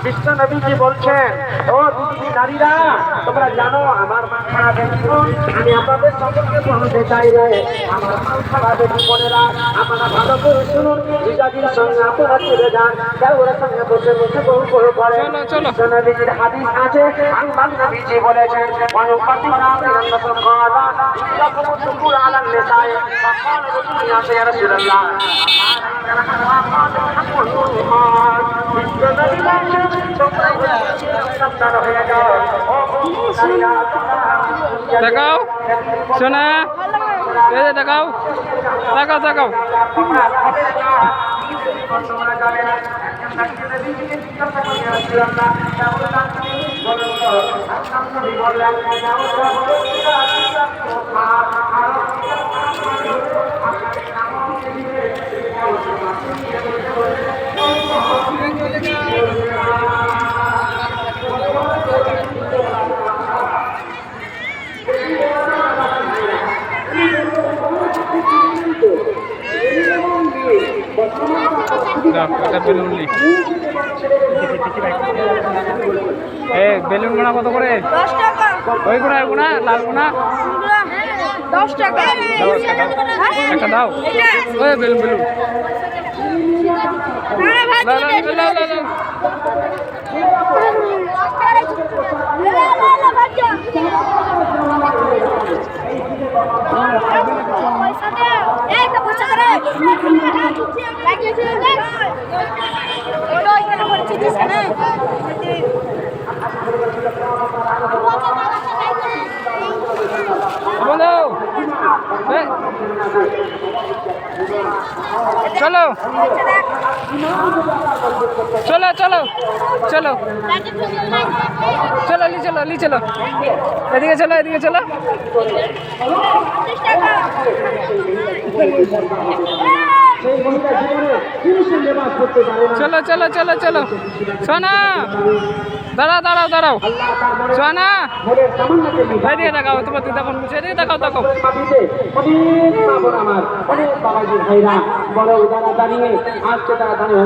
বিশ্ব নবীজি বলছেন, ও দিদি নারীরা, তোমরা জানো আমার মা খারাপ। আমি আপনাদের সকলকে বলতে চাই রে, আমার মা খারাপ বোনেরা, আপনারা ভালো করে শুনুন। বিজাতির সঙ্গে আপনারা চলে যান, কারোর সঙ্গে বসে বসে বহু করে পড়ে। বিশ্ব নবীজির হাদিস আছে, আল্লাহ নবীজি বলেছেন, ওয়ানুকাতিনা বিআন্নাকুম ক্বালা ইন্নাকুম তুকুর আলান নিসাই ফাকাল রাসূলুল্লাহ ইয়া রাসূলুল্লাহ। দেখাও সোনা, এই যে দেখাও, দেখাও দেখাও। বেলুন গোনা কত করে? 10 টাকা। ওই গোনা, গোনা লাল গোনা 10 টাকা। একটা দাও। ওই বেলুন বেলুন চলো চলো চলো চলো চলো লি চলো লি চলো, এদিকে চলো এদিকে চলো। চলো চলো চলো চলো সোনা, দাঁড়াও দাঁড়াও দাঁড়াও সোনা, এদিকে দেখাও, তোমার দিদা ফোন করছে, এদিকে দেখাও দেখাও। অনেক বাবাজি ভাইরা বড় দাঁড়িয়ে আজকে তারা দাঁড়িয়ে